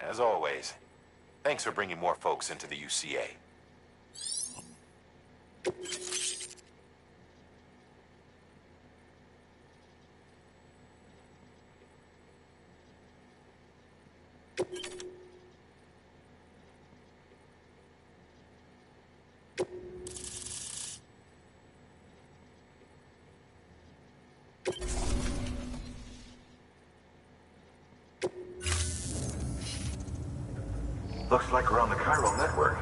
as always. Thanks for bringing more folks into the UCA. Looks like we're on the chiral network.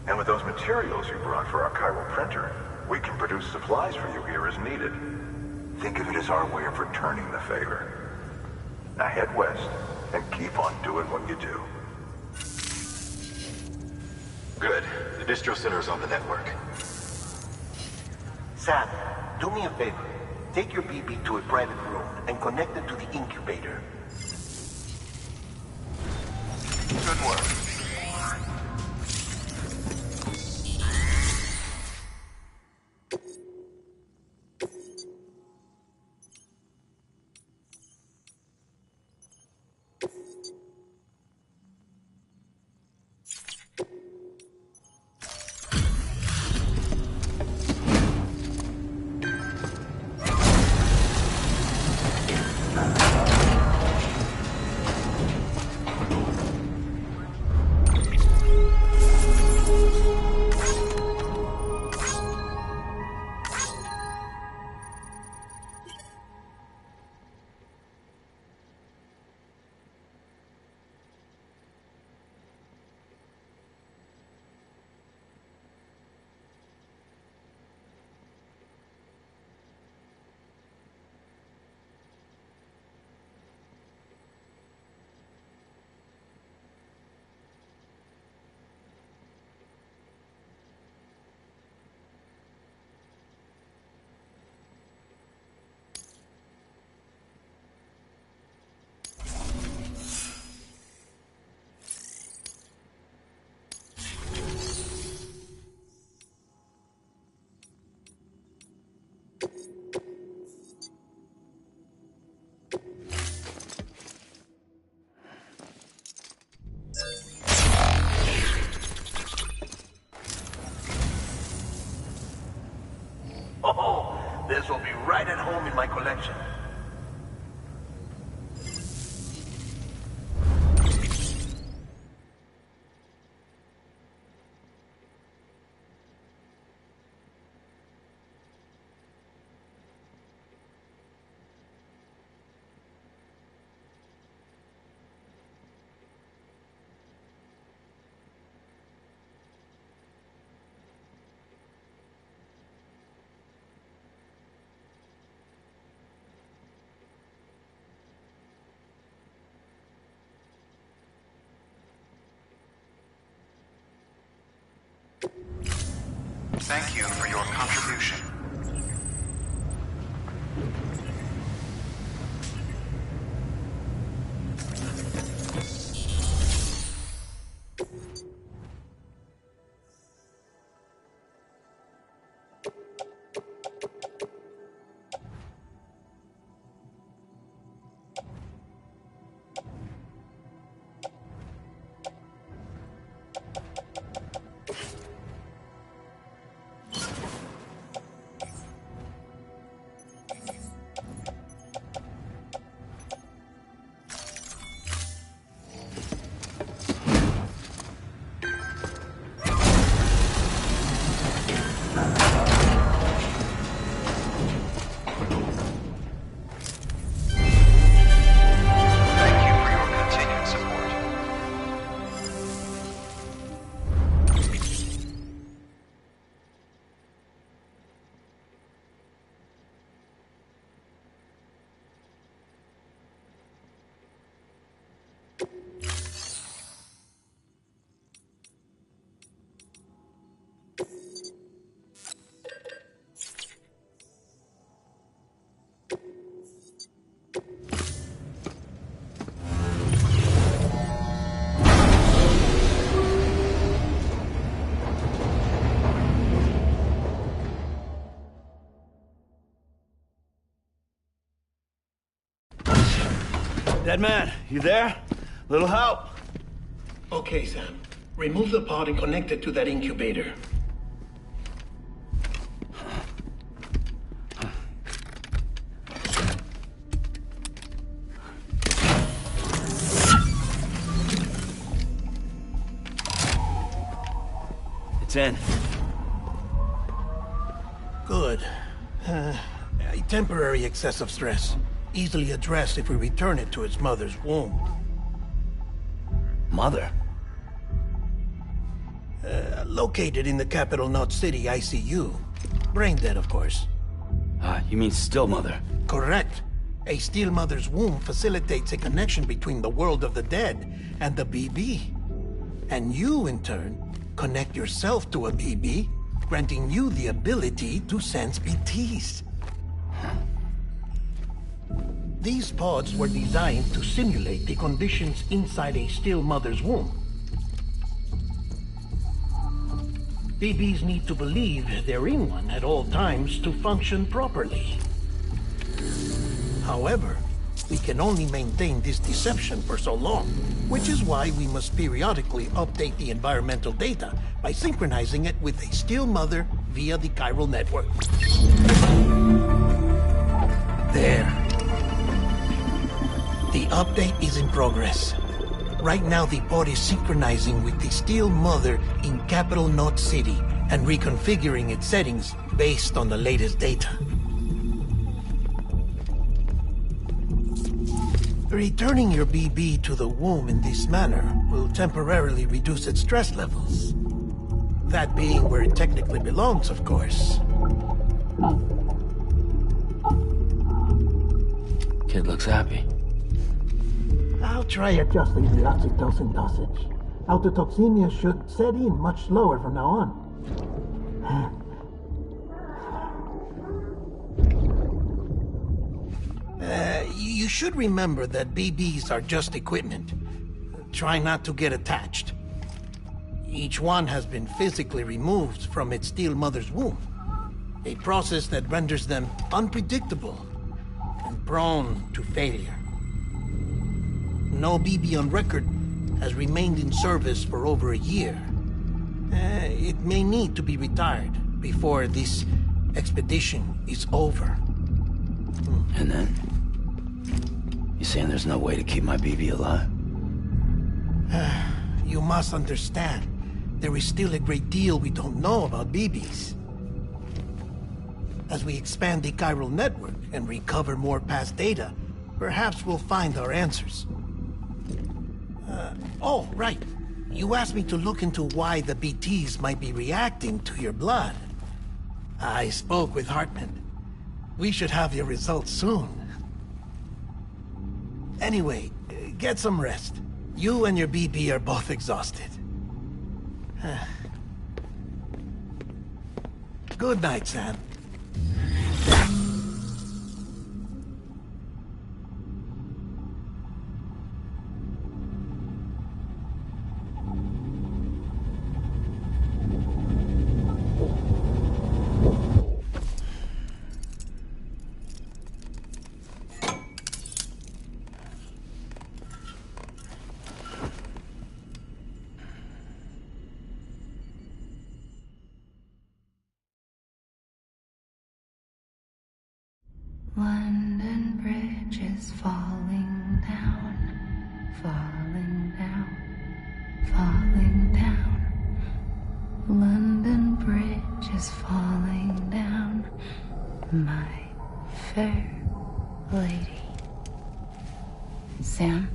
And with those materials you brought for our chiral printer, we can produce supplies for you here as needed. Think of it as our way of returning the favor. Now head west and keep on doing what you do. Good. The distro center is on the network. Sam, do me a favor. Take your BB to a private room and connect it to the incubator. Good work. Oh, this will be right at home in my collection. Thank you for your contribution. Dead man, you there? Little help. Okay, Sam. Remove the pod and connect it to that incubator. It's in. Good. A temporary excess of stress. Easily addressed if we return it to its mother's womb. Mother? Located in the capital Knot City ICU. Brain dead, of course. You mean still mother? Correct. A still mother's womb facilitates a connection between the world of the dead and the BB. And you, in turn, connect yourself to a BB, granting you the ability to sense BTs. These pods were designed to simulate the conditions inside a still mother's womb. BBs need to believe they're in one at all times to function properly. However, we can only maintain this deception for so long, which is why we must periodically update the environmental data by synchronizing it with a still mother via the chiral network. There. The update is in progress. Right now, the pod is synchronizing with the still mother in capital Knot City and reconfiguring its settings based on the latest data. Returning your BB to the womb in this manner will temporarily reduce its stress levels. That being where it technically belongs, of course. Kid looks happy. I'll try adjusting the oxytocin dosage. Autotoxemia should set in much slower from now on. You should remember that BBs are just equipment. Try not to get attached. Each one has been physically removed from its still mother's womb. A process that renders them unpredictable and prone to failure. No BB on record has remained in service for over a year. It may need to be retired before this expedition is over. And then? You saying there's no way to keep my BB alive? You must understand, there is still a great deal we don't know about BBs. As we expand the chiral network and recover more past data, perhaps we'll find our answers. Oh, right. You asked me to look into why the BTs might be reacting to your blood. I spoke with Hartman. We should have your results soon. Anyway, get some rest. You and your BB are both exhausted. Good night, Sam. London Bridge is falling down, falling down, falling down. London Bridge is falling down, my fair lady. Sam?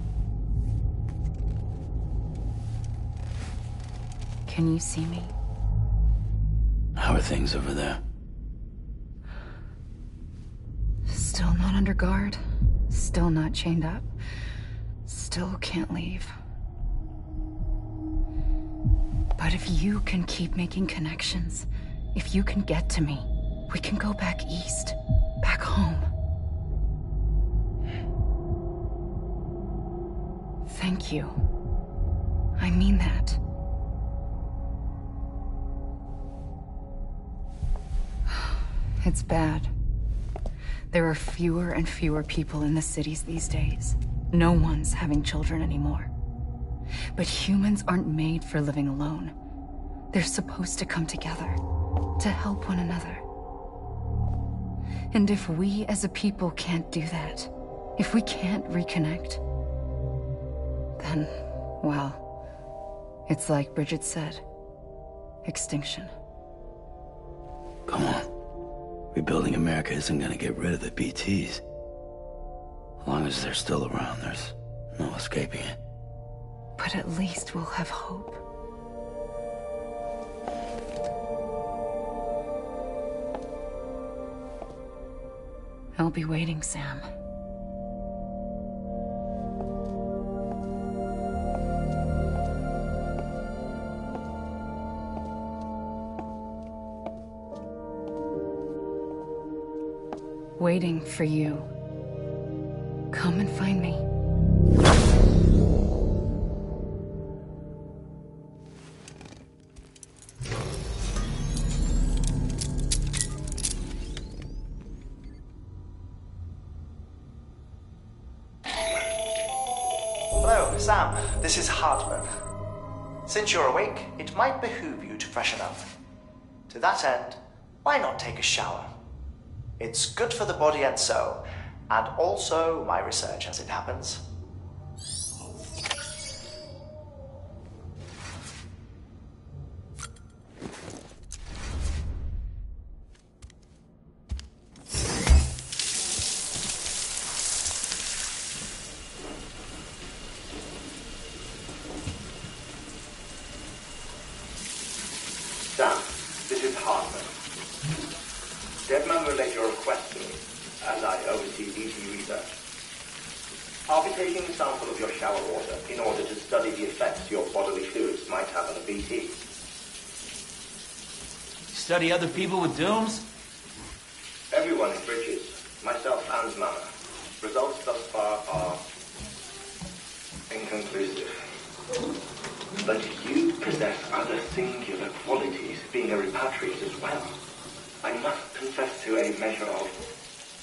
Can you see me? How are things over there? Still not under guard. Still not chained up. Still can't leave. But if you can keep making connections, if you can get to me, we can go back east. Back home. Thank you. I mean that. It's bad. There are fewer and fewer people in the cities these days. No one's having children anymore. But humans aren't made for living alone. They're supposed to come together, to help one another. And if we as a people can't do that, if we can't reconnect, then, well, it's like Bridget said, extinction. Come on. Rebuilding America isn't gonna get rid of the BTs. As long as they're still around, there's no escaping it. But at least we'll have hope. I'll be waiting, Sam. Waiting for you. Come and find me. Hello, Sam. This is Hartman. Since you're awake, it might behoove you to freshen up. To that end, why not take a shower? It's good for the body and soul, and also my research as it happens. Sam, this is Hartman. Deadman relayed your request to me, as I oversee BT research. I'll be taking a sample of your shower water in order to study the effects your bodily fluids might have on a BT. Study other people with dooms? Everyone in Bridges, myself and Mama. Results thus far are inconclusive. But you possess other singular qualities, being a repatriate as well. I must confess to a measure of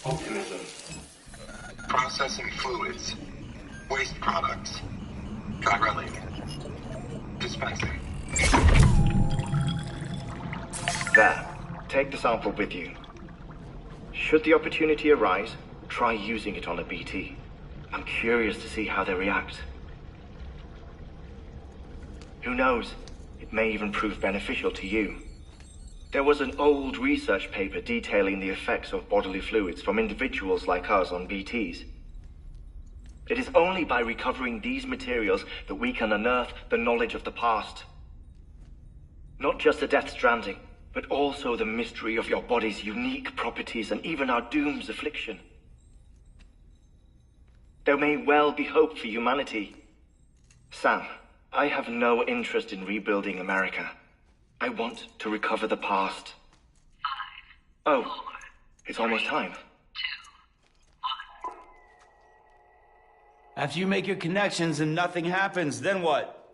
optimism. Processing fluids. Waste products. Drilling. Dispensing. There. Take the sample with you. Should the opportunity arise, try using it on a BT. I'm curious to see how they react. Who knows? It may even prove beneficial to you. There was an old research paper detailing the effects of bodily fluids from individuals like us on BTs. It is only by recovering these materials that we can unearth the knowledge of the past. Not just the Death Stranding, but also the mystery of your body's unique properties and even our doom's affliction. There may well be hope for humanity. Sam, I have no interest in rebuilding America. I want to recover the past. 5, 4, oh, it's almost time. 2, 1. After you make your connections and nothing happens, then what?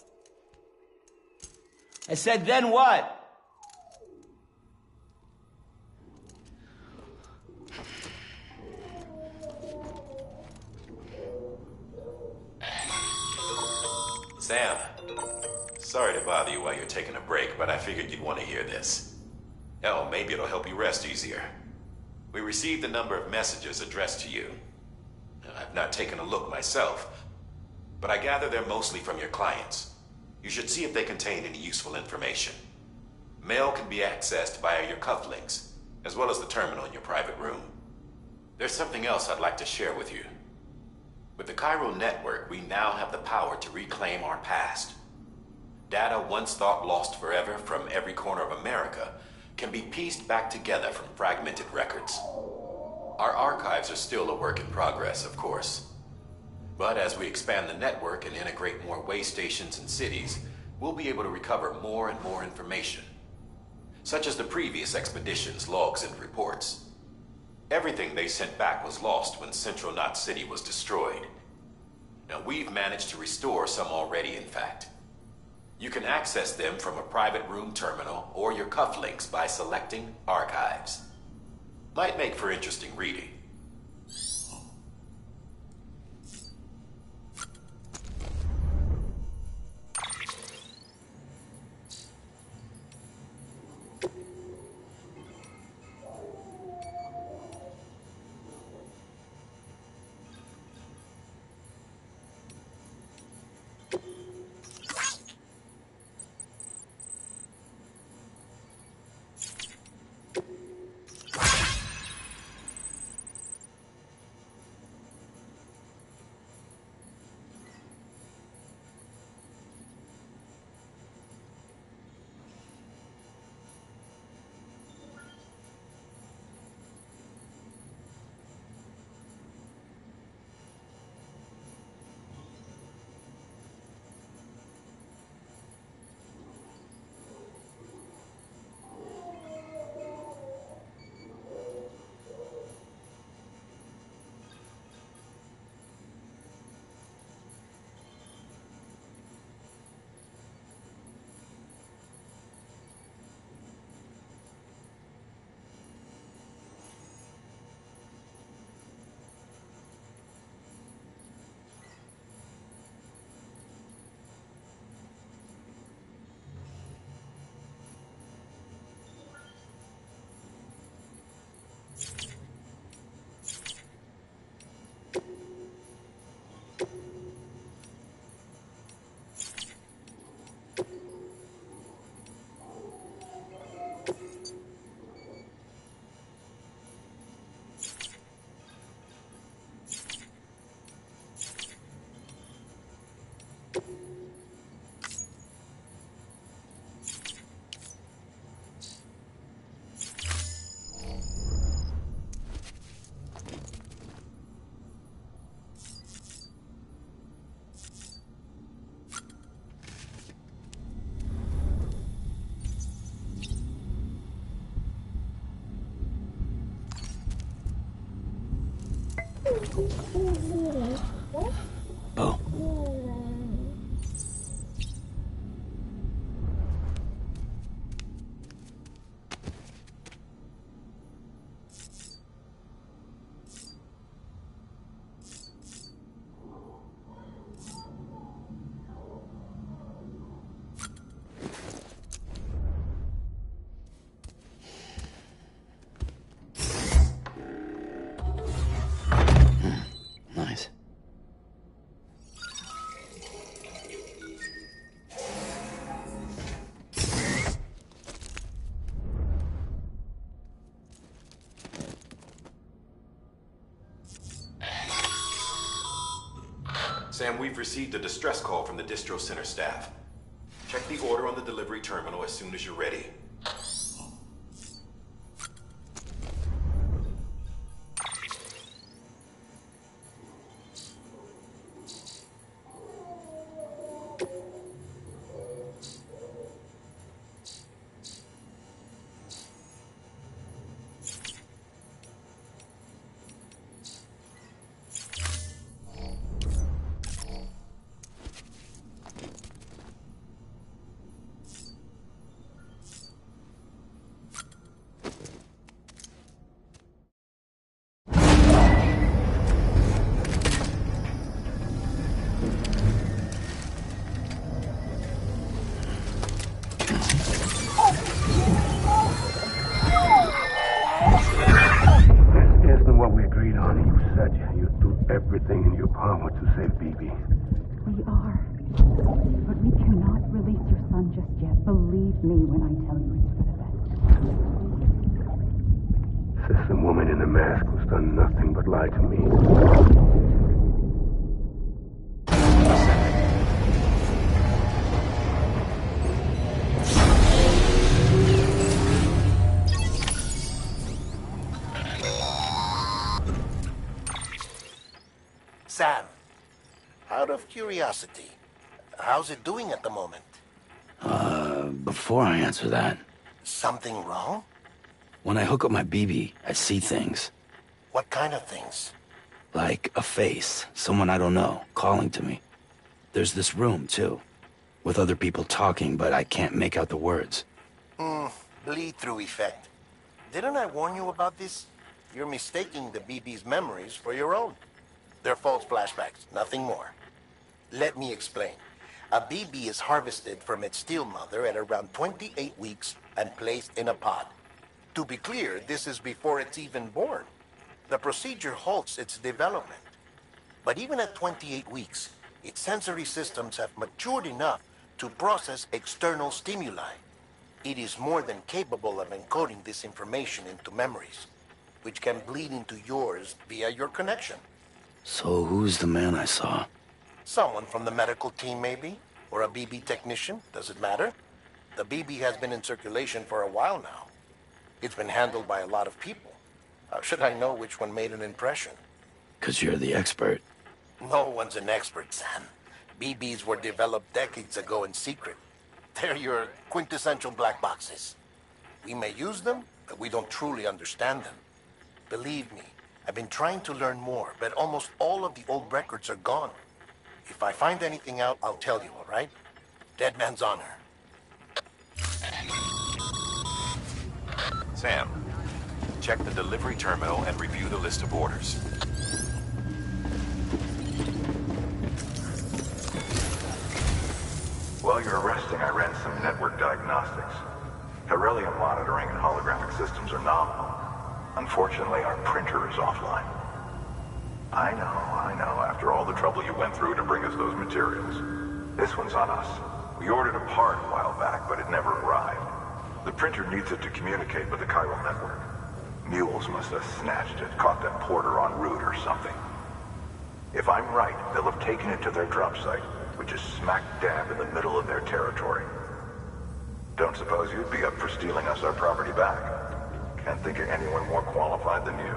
I said, then what? Sam, sorry to bother you while you're taking a break, but I figured you'd want to hear this. Hell, maybe it'll help you rest easier. We received a number of messages addressed to you. I've not taken a look myself, but I gather they're mostly from your clients. You should see if they contain any useful information. Mail can be accessed via your cufflinks, as well as the terminal in your private room. There's something else I'd like to share with you. With the Chiral Network, we now have the power to reclaim our past. Data once thought lost forever from every corner of America can be pieced back together from fragmented records. Our archives are still a work in progress, of course. But as we expand the network and integrate more way stations and cities, we'll be able to recover more and more information, such as the previous expedition's logs and reports. Everything they sent back was lost when Central Knot City was destroyed. Now, we've managed to restore some already, in fact. You can access them from a private room terminal or your cufflinks by selecting Archives. Might make for interesting reading. Bo. Nice. Sam, we've received a distress call from the distro center staff. Check the order on the delivery terminal as soon as you're ready. Everything in your power to save BB. We are. But we cannot release your son just yet. Believe me when I tell you it's for the best. System woman in the mask who's done nothing but lie to me. Sam, out of curiosity, how's it doing at the moment? Before I answer that, Something wrong? when I hook up my BB, I see things. What kind of things? Like a face, someone I don't know, calling to me. There's this room, too, with other people talking, but I can't make out the words. Bleed-through effect. Didn't I warn you about this? You're mistaking the BB's memories for your own. They're false flashbacks, nothing more. Let me explain. A BB is harvested from its steel mother at around 28 weeks and placed in a pod. To be clear, this is before it's even born. The procedure halts its development. But even at 28 weeks, its sensory systems have matured enough to process external stimuli. It is more than capable of encoding this information into memories, which can bleed into yours via your connection. So who's the man I saw? Someone from the medical team, maybe? Or a BB technician? Does it matter? The BB has been in circulation for a while now. It's been handled by a lot of people. How should I know which one made an impression? 'Cause you're the expert. No one's an expert, Sam. BBs were developed decades ago in secret. They're your quintessential black boxes. We may use them, but we don't truly understand them. Believe me, I've been trying to learn more, but almost all of the old records are gone. If I find anything out, I'll tell you, all right? Dead man's honor. Sam, check the delivery terminal and review the list of orders. While you're resting, I ran some network diagnostics. Beryllium monitoring and holographic systems are nominal. Unfortunately, our printer is offline. I know, after all the trouble you went through to bring us those materials. This one's on us. We ordered a part a while back, but it never arrived. The printer needs it to communicate with the chiral network. Mules must have snatched it, caught that porter en route or something. If I'm right, they'll have taken it to their drop site, which is smack dab in the middle of their territory. Don't suppose you'd be up for stealing us our property back? Can't think of anyone more qualified than you.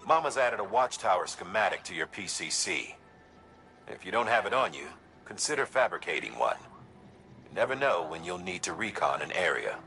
Mama's added a watchtower schematic to your PCC. If you don't have it on you, consider fabricating one. You never know when you'll need to recon an area.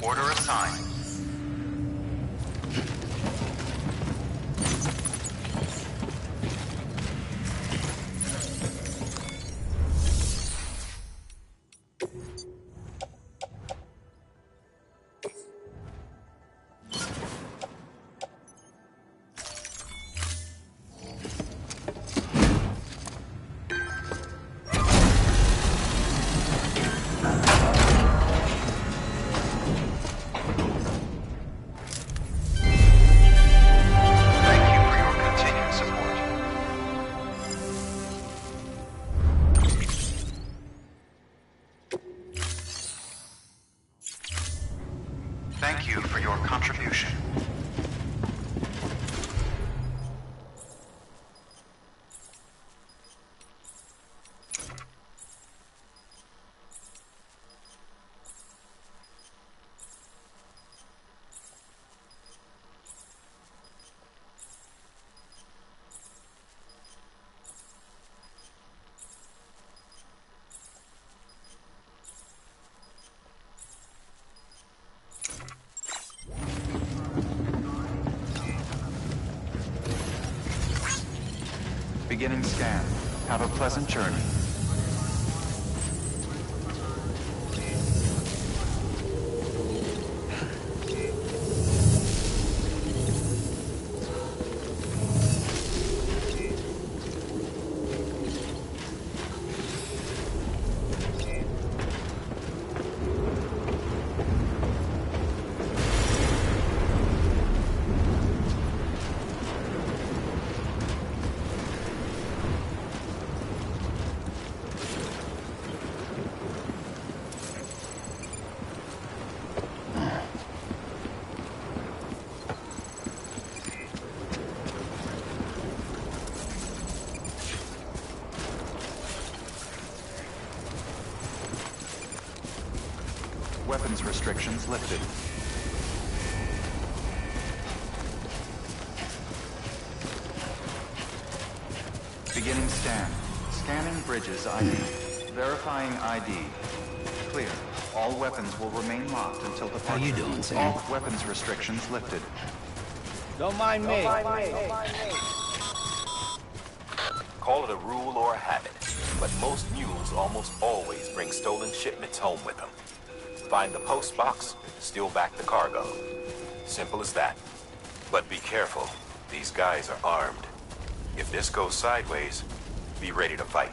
Order assigned. Thank you for your contribution. Beginning scan. Have a pleasant journey. Weapons restrictions lifted. Beginning scan. Scanning Bridges ID. Verifying ID. Clear. All weapons will remain locked until departure. How you doing, Sam? All weapons restrictions lifted. Don't mind me. Call it a rule or a habit, but most mules almost always bring stolen shipments home with them. Find the post box, steal back the cargo. Simple as that. But be careful. These guys are armed. If this goes sideways, be ready to fight.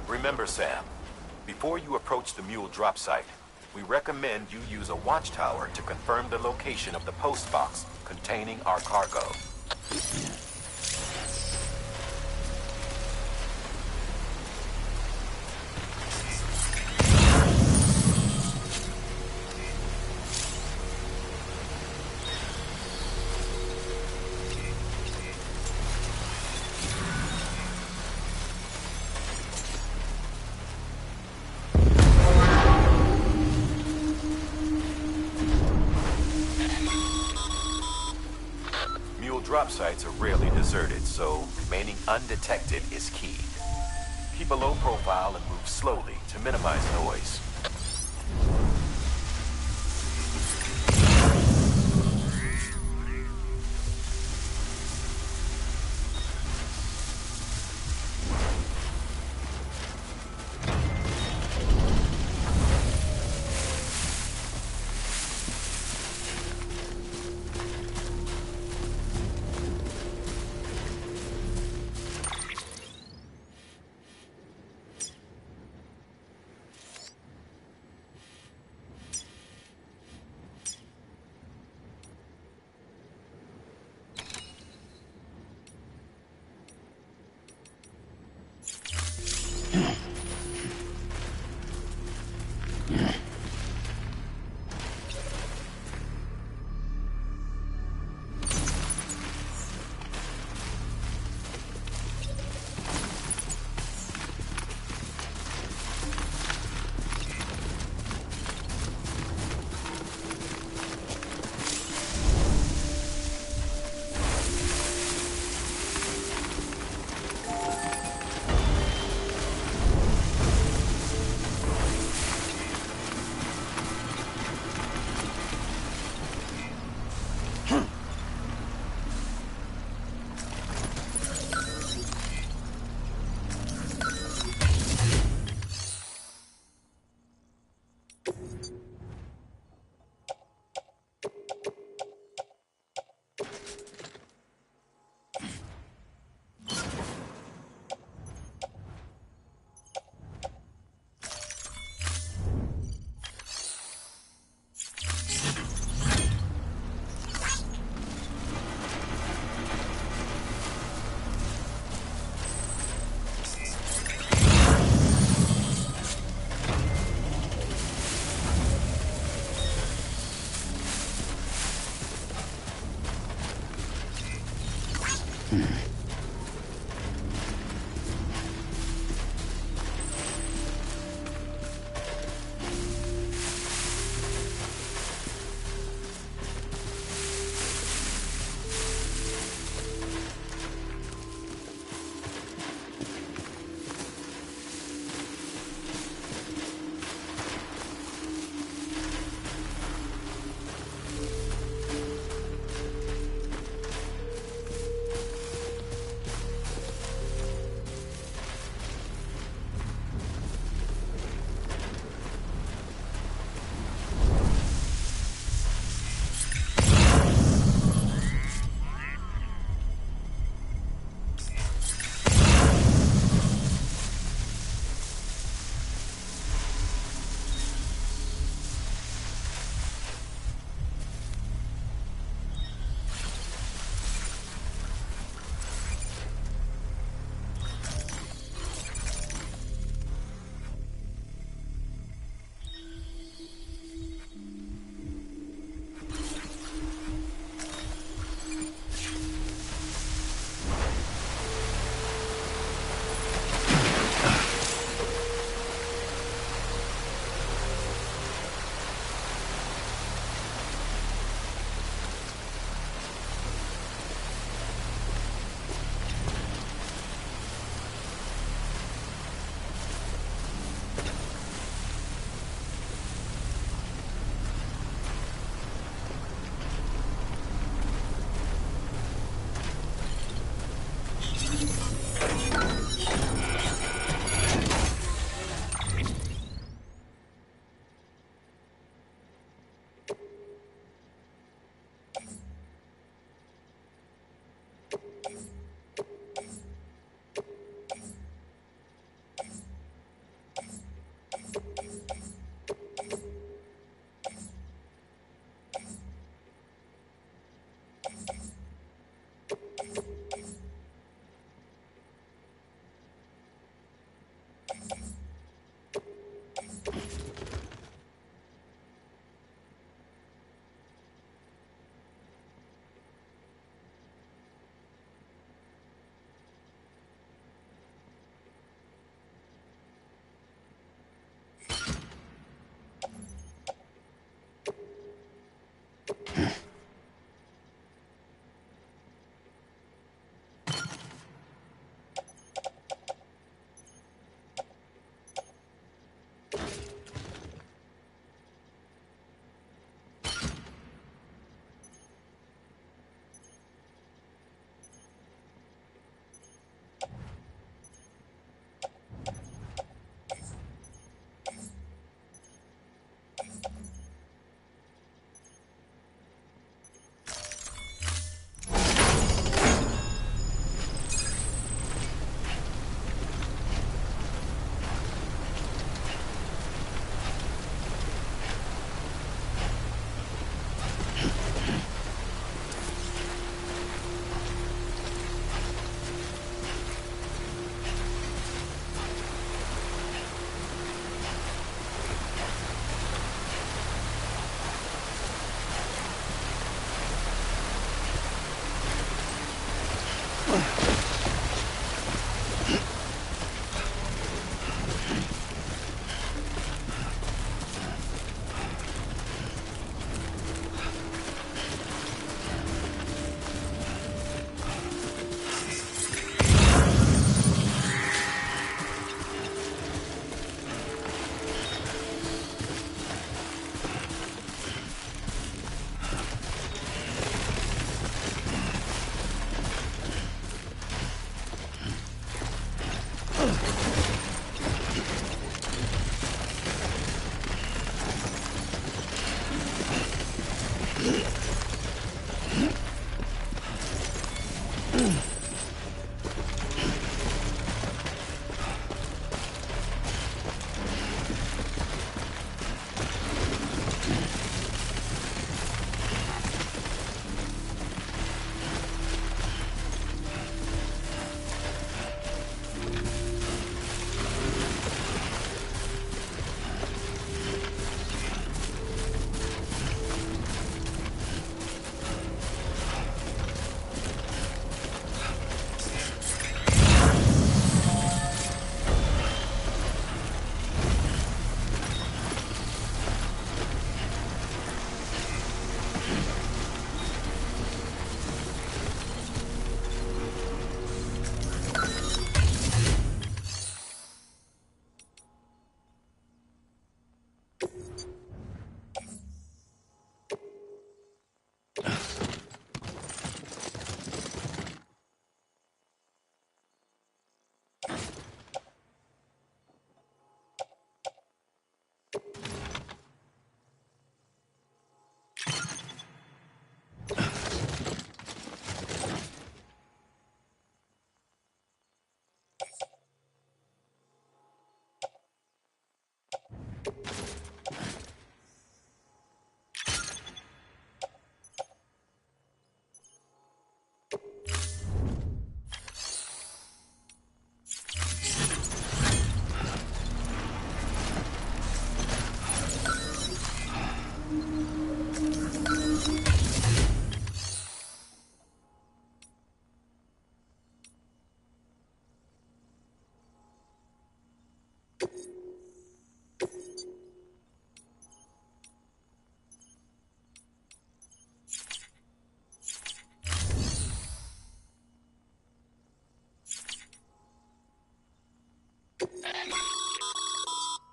Remember, Sam, Before you approach the mule drop site, we recommend you use a watchtower to confirm the location of the post box containing our cargo. Drop sites are rarely deserted, so remaining undetected is key. Keep a low profile and move slowly to minimize noise.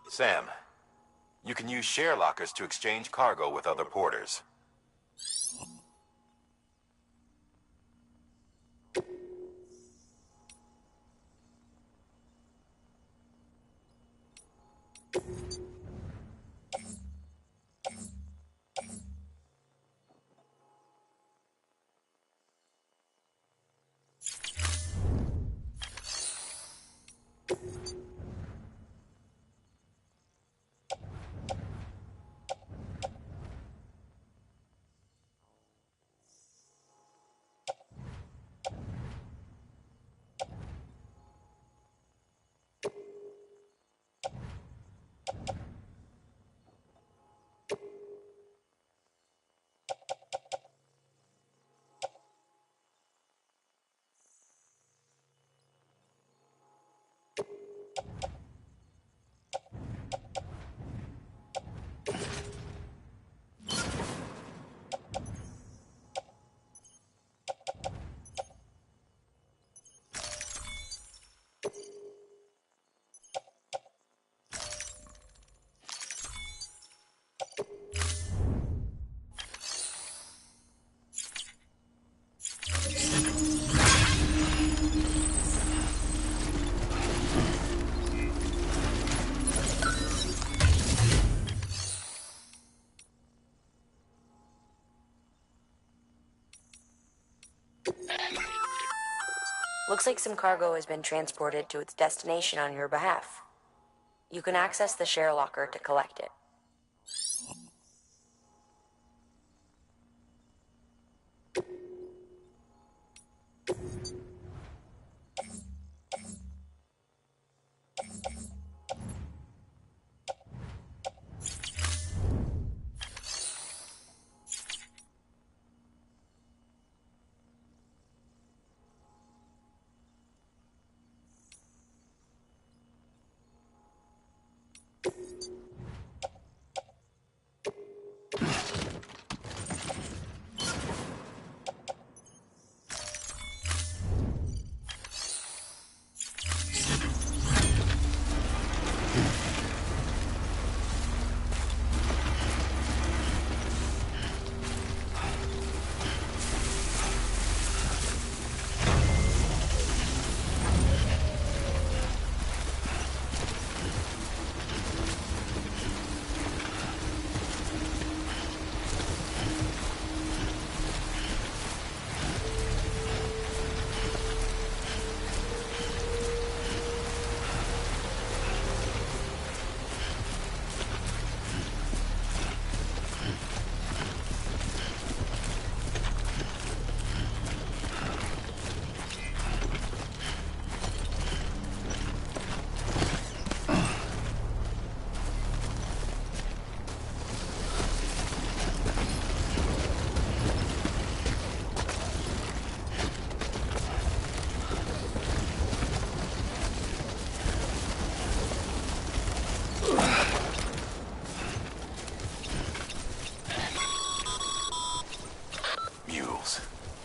Sam, you can use share lockers to exchange cargo with other porters. Looks like some cargo has been transported to its destination on your behalf. You can access the share locker to collect it.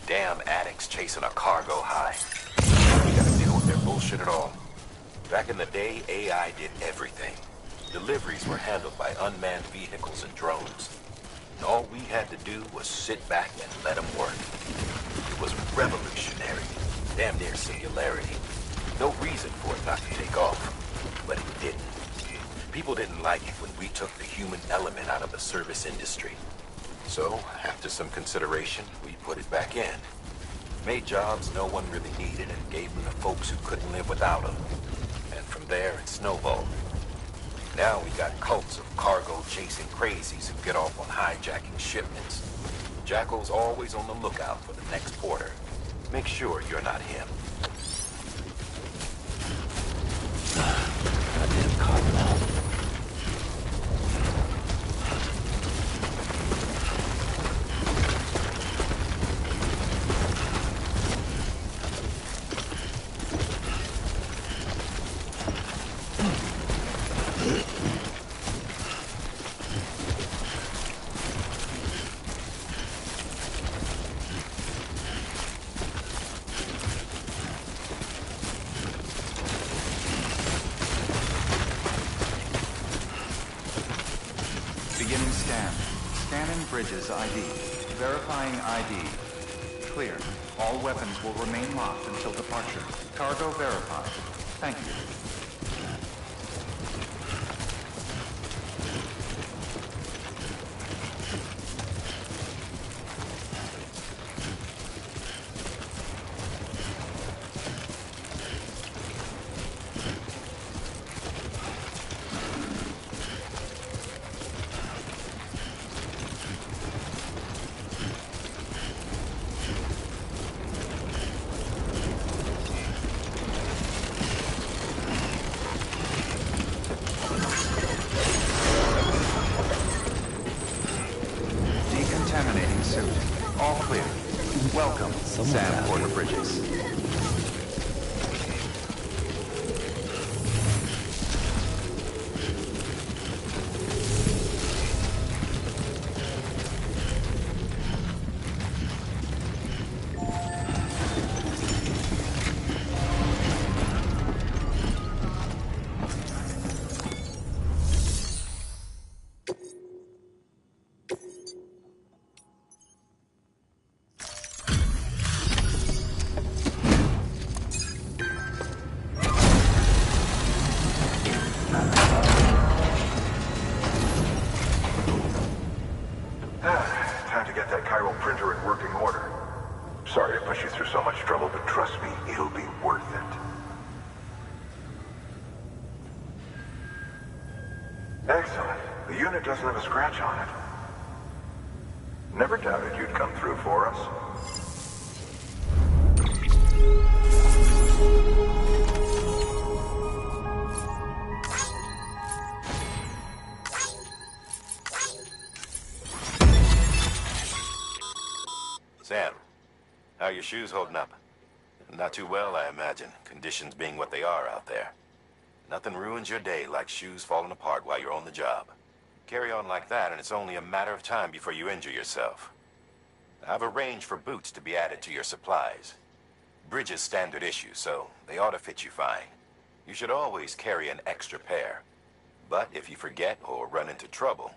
Damn addicts chasing a cargo high. We gotta deal with their bullshit at all. Back in the day, AI did everything. Deliveries were handled by unmanned vehicles and drones. And all we had to do was sit back and let them work. It was revolutionary, damn near singularity. No reason for it not to take off, but it didn't. People didn't like it when we took the human element out of the service industry. So, after some consideration, we put it back in. Made jobs no one really needed and gave them to folks who couldn't live without them. And from there, it snowballed. Now we got cults of cargo-chasing crazies who get off on hijacking shipments. Jackal's always on the lookout for the next porter. Make sure you're not him. Goddamn cop. Beginning scan. Scanning bridges ID. Verifying ID. Clear. All weapons will remain locked until departure. Cargo verified. Thank you. Decontaminating suit. All clear. Welcome, Sam Porter Bridges. Time to get that chiral printer in working order. Sorry to push you through so much trouble, but trust me, it'll be worth it. Excellent. The unit doesn't have a scratch on it. Never doubted you'd come through for us. Sam, how are your shoes holding up? Not too well, I imagine, conditions being what they are out there. Nothing ruins your day like shoes falling apart while you're on the job. Carry on like that, and it's only a matter of time before you injure yourself. I've arranged for boots to be added to your supplies. Bridges standard issue, so they ought to fit you fine. You should always carry an extra pair. But if you forget or run into trouble,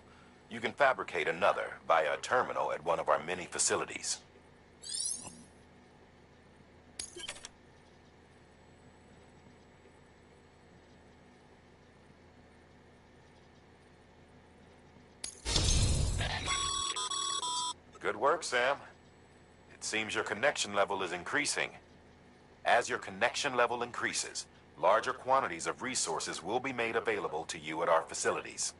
you can fabricate another via a terminal at one of our many facilities. Good work, Sam. It seems your connection level is increasing. As your connection level increases, larger quantities of resources will be made available to you at our facilities.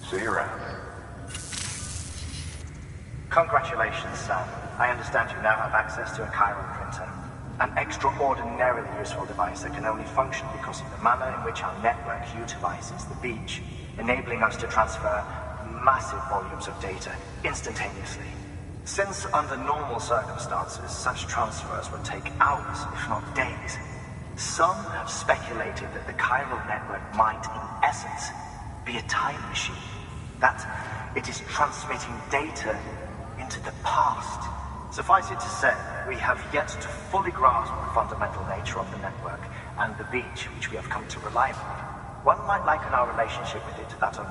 See you around. Congratulations, Sam. I understand you now have access to a chiral printer. An extraordinarily useful device that can only function because of the manner in which our network utilizes the beach, enabling us to transfer massive volumes of data instantaneously. Since under normal circumstances, such transfers would take hours, if not days, some have speculated that the chiral network might, in essence, be a time machine. That it is transmitting data into the past. Suffice it to say, we have yet to fully grasp the fundamental nature of the network and the beach which we have come to rely on. One might liken our relationship with it to that of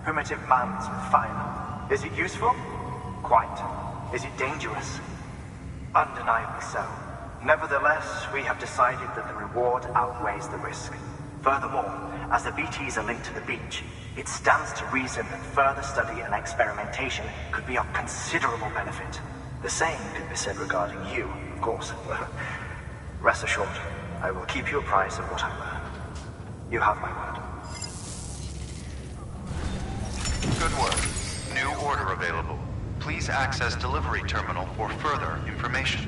primitive mans with fire. Is it useful? Quite. Is it dangerous? Undeniably so. Nevertheless, we have decided that the reward outweighs the risk. Furthermore, as the BTs are linked to the beach, it stands to reason that further study and experimentation could be of considerable benefit. The same could be said regarding you, of course. Rest assured, I will keep you apprised of what I learn. You have my word. Good work. New order available. Please access delivery terminal for further information.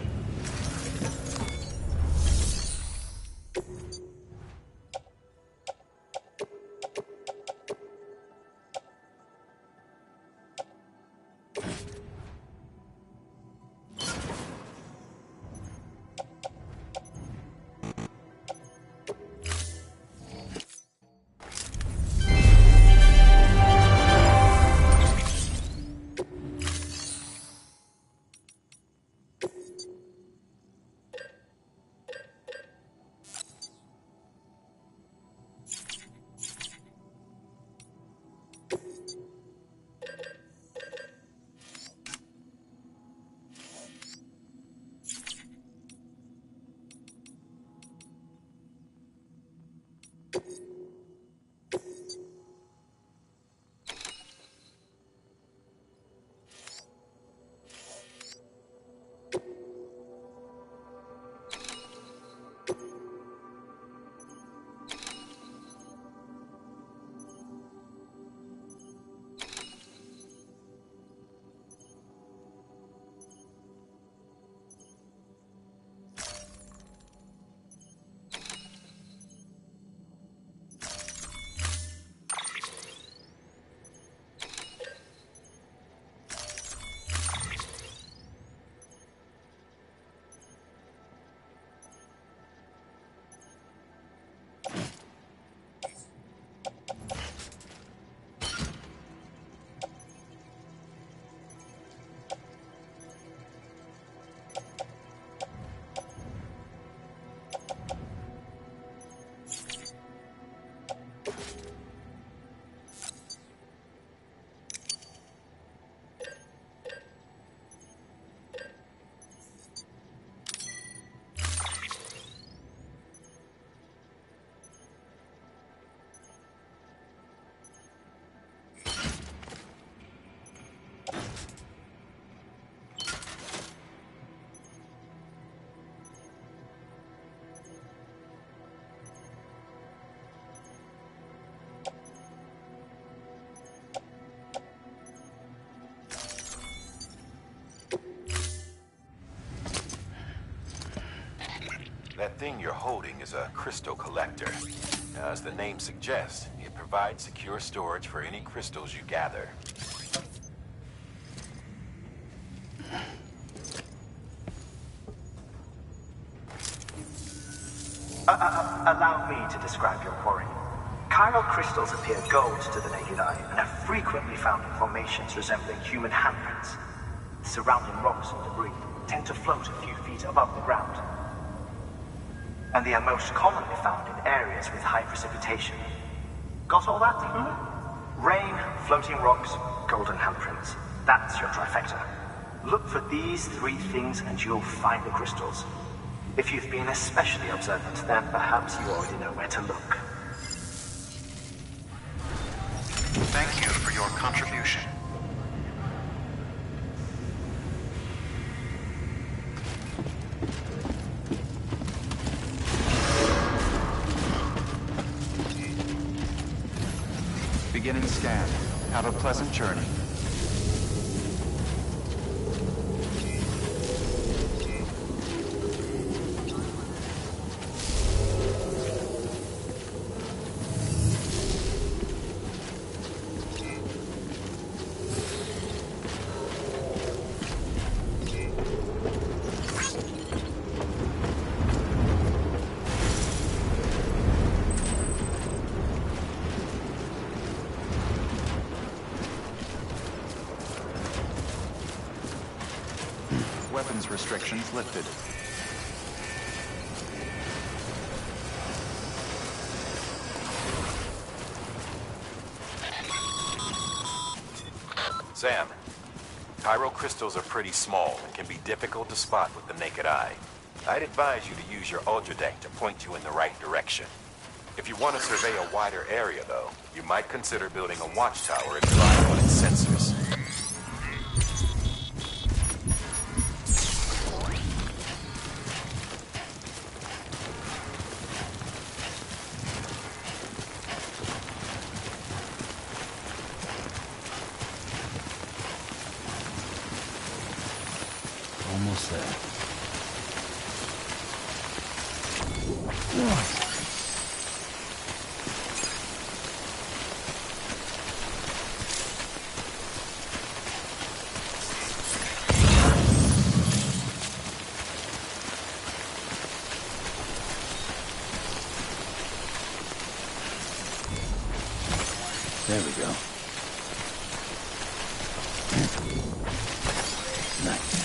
That thing you're holding is a crystal collector. Now, as the name suggests, it provides secure storage for any crystals you gather. Allow me to describe your quarry. Chiral crystals appear gold to the naked eye and are frequently found in formations resembling human handprints. Surrounding rocks and debris tend to float a few feet above the ground. And they are most commonly found in areas with high precipitation. Got all that? Rain, floating rocks, golden handprints. That's your trifecta. Look for these three things and you'll find the crystals. If you've been especially observant, then perhaps you already know where to look. Thank you for your contribution. Beginning scan. Have a pleasant journey. Weapons restrictions lifted. Sam, chiral crystals are pretty small and can be difficult to spot with the naked eye. I'd advise you to use your ultradeck to point you in the right direction. If you want to survey a wider area, though, you might consider building a watchtower and relying on its sensors. Almost there. There we go. Nice.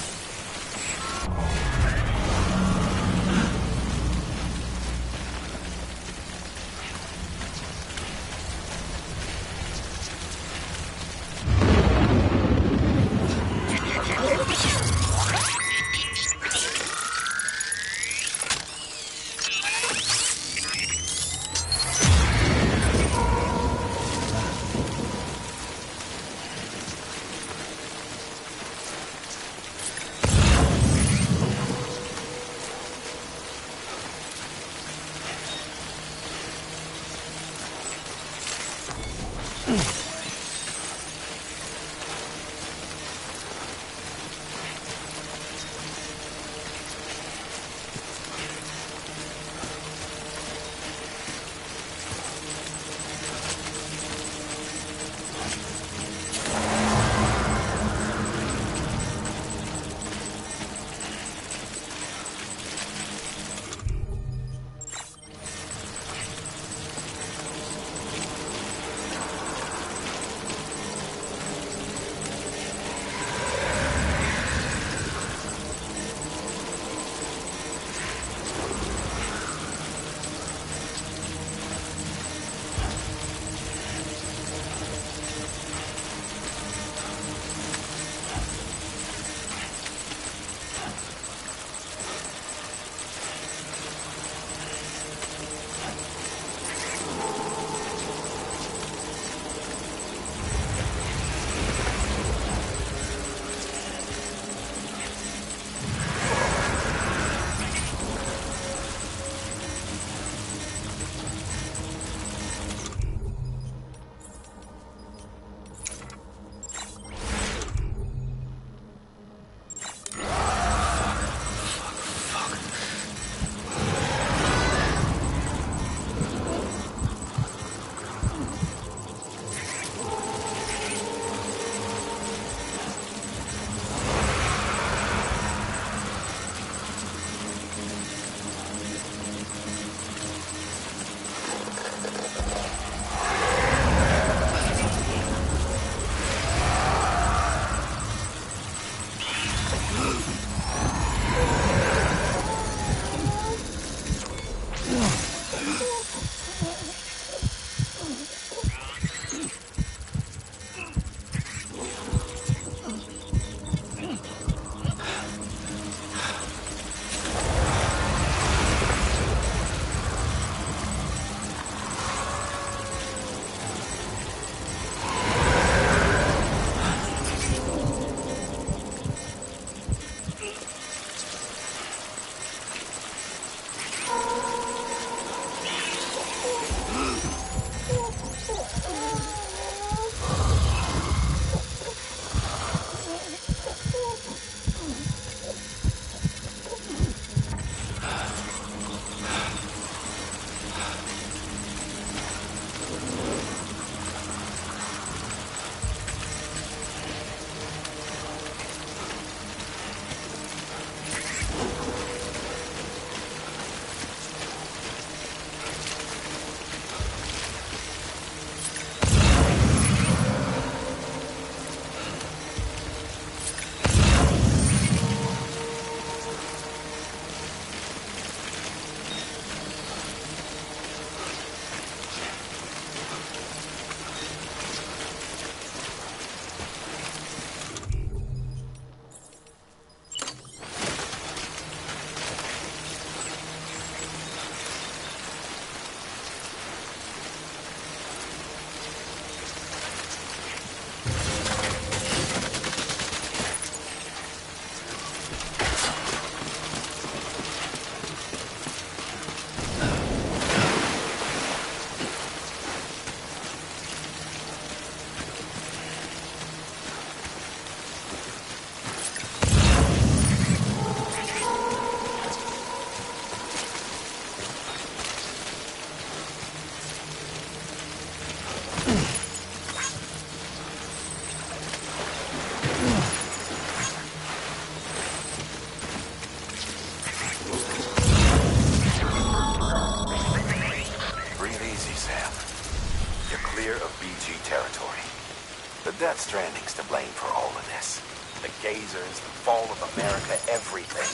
phasers, the fall of America, everything.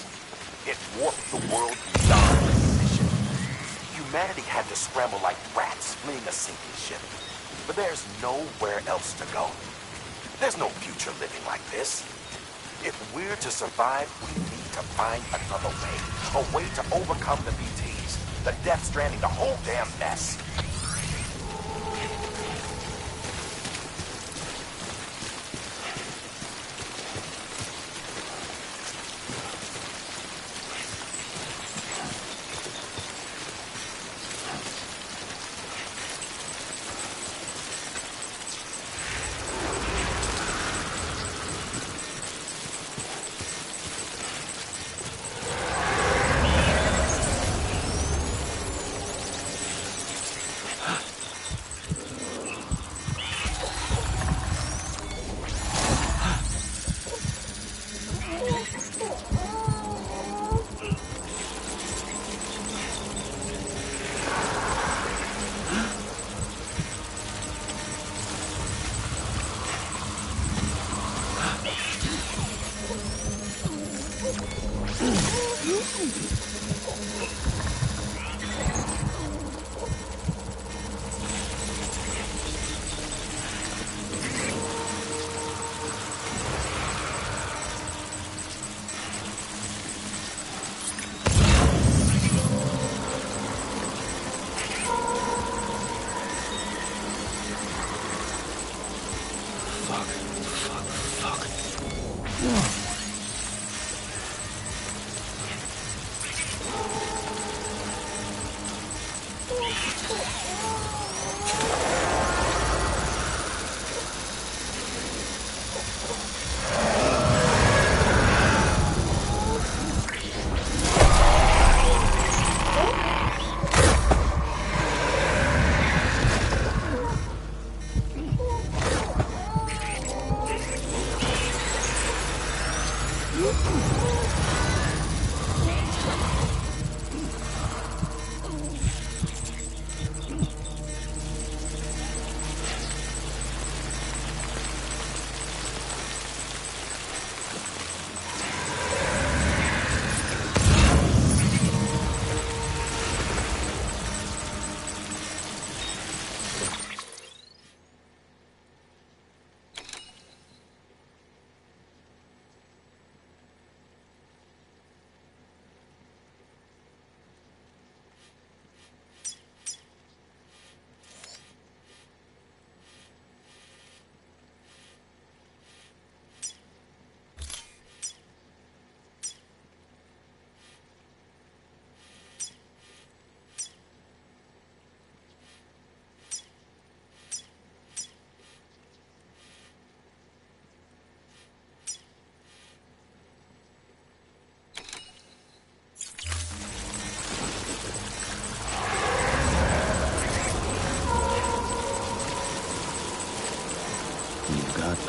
It warped the world beyond recognition. Humanity had to scramble like rats fleeing a sinking ship. But there's nowhere else to go. There's no future living like this. If we're to survive, we need to find another way. A way to overcome the BTs, the Death Stranding, the whole damn mess.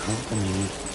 Company.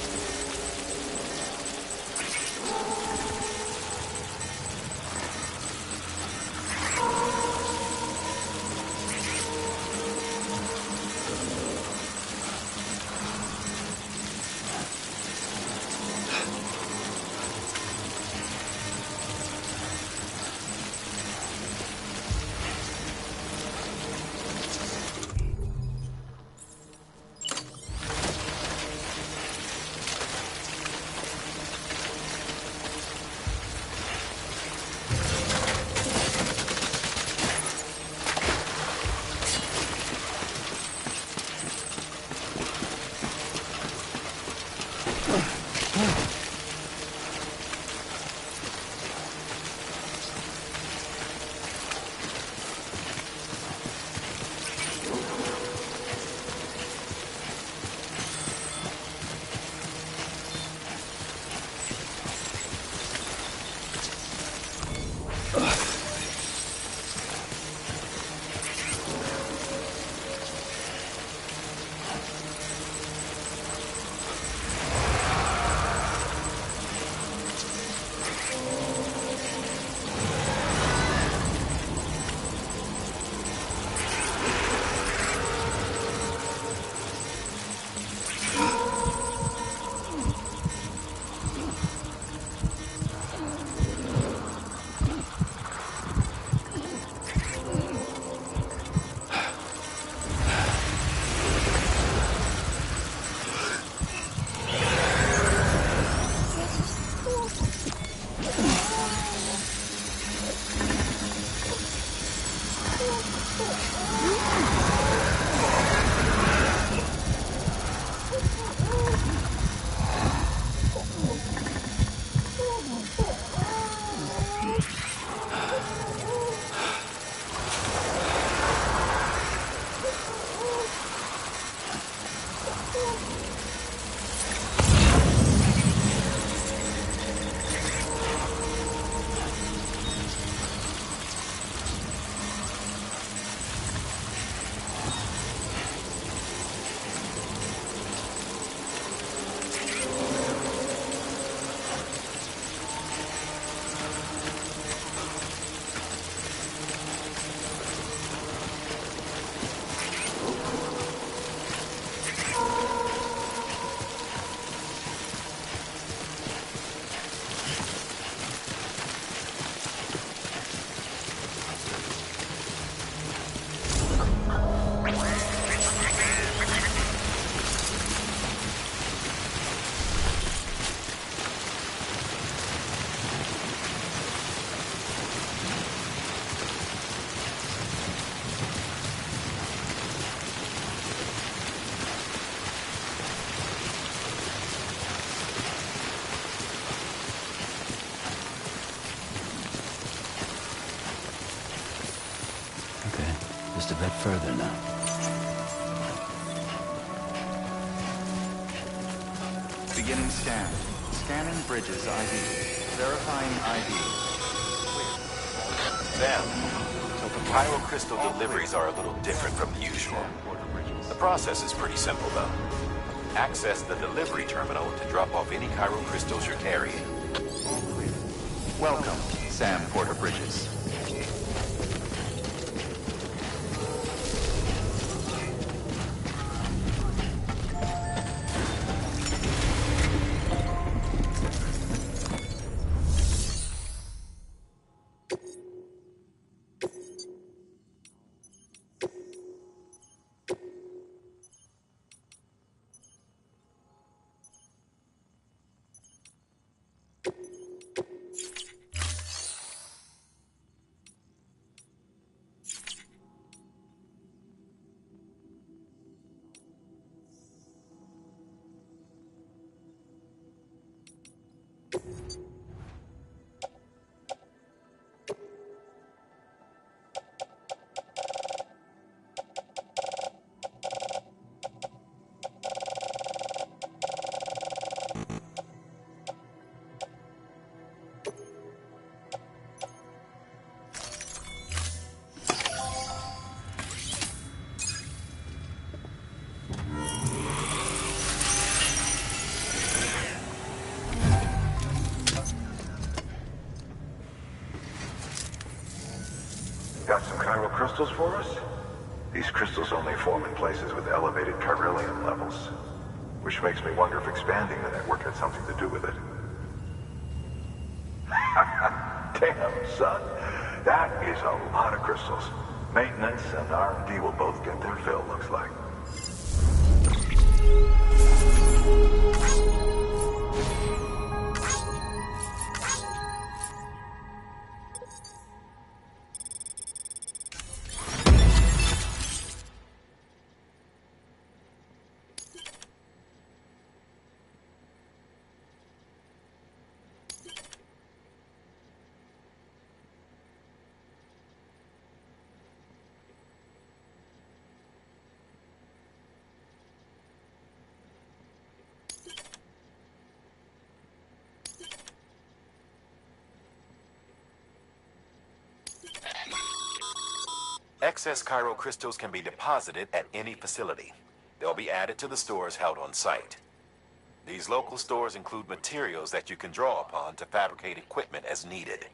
a bit further now. Beginning scan. Scanning bridges ID. Verifying ID. Sam, so the pyrocrystal deliveries are a little different from the usual. The process is pretty simple, though. Access the delivery terminal to drop off any crystals you're carrying. Welcome, Sam Porter Bridges. Got some crystals for us? These crystals only form in places with elevated chiralium levels, which makes me wonder if expanding the network had something to do with it. Damn, son. That is a lot of crystals. Maintenance and R&D will both get their fill, looks like. Excess crystals can be deposited at any facility. They'll be added to the stores held on site. These local stores include materials that you can draw upon to fabricate equipment as needed.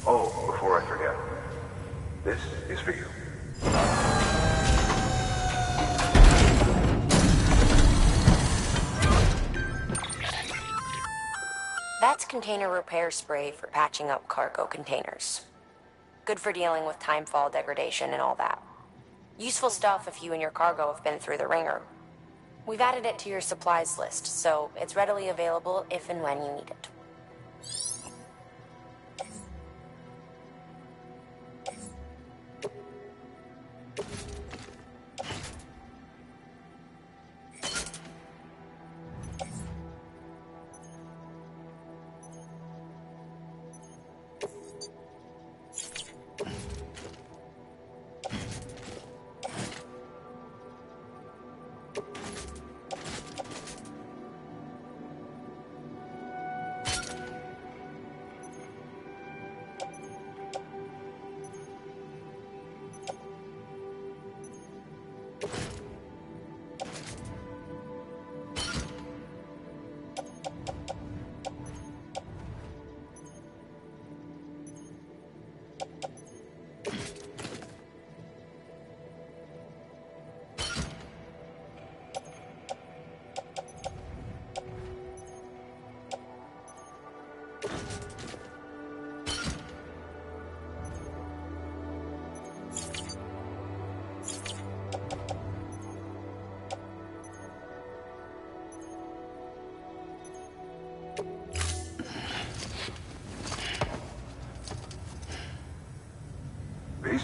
Oh, before I forget, this is for you. That's container repair spray for patching up cargo containers. Good for dealing with timefall degradation and all that. Useful stuff if you and your cargo have been through the ringer. We've added it to your supplies list, so it's readily available if and when you need it.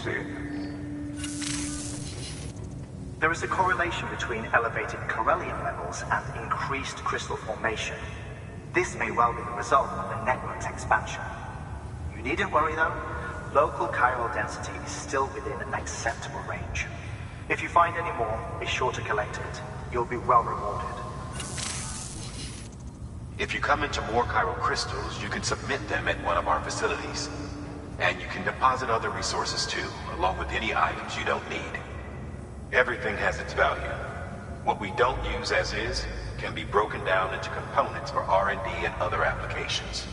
see it? There is a correlation between elevated Corellium levels and increased crystal formation. This may well be the result of the network's expansion. You needn't worry though. Local chiral density is still within an acceptable range. If you find any more, be sure to collect it. You'll be well rewarded. If you come into more chiral crystals, you can submit them at one of our facilities. And you can deposit other resources too, along with any items you don't need. Everything has its value. What we don't use as is can be broken down into components for R&D and other applications.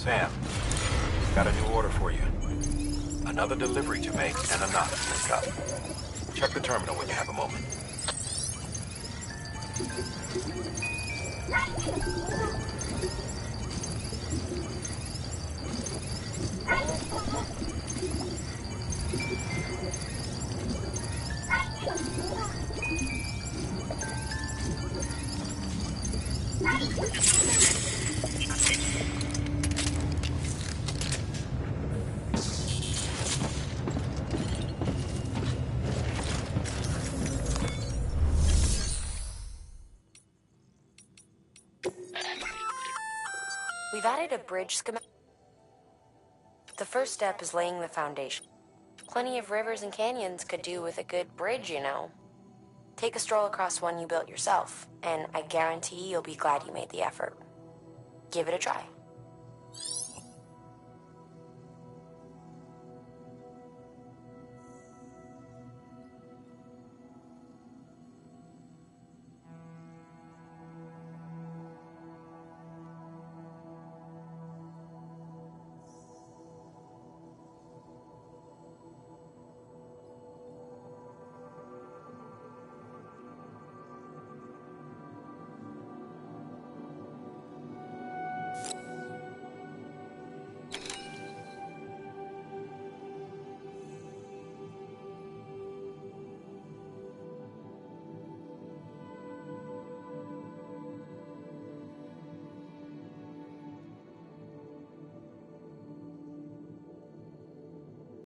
Sam, got a new order for you. Another delivery to make and a knot to pick up. Check the terminal when you have a moment. We've added a bridge schematic. The first step is laying the foundation. Plenty of rivers and canyons could do with a good bridge, you know. Take a stroll across one you built yourself, and I guarantee you'll be glad you made the effort. Give it a try.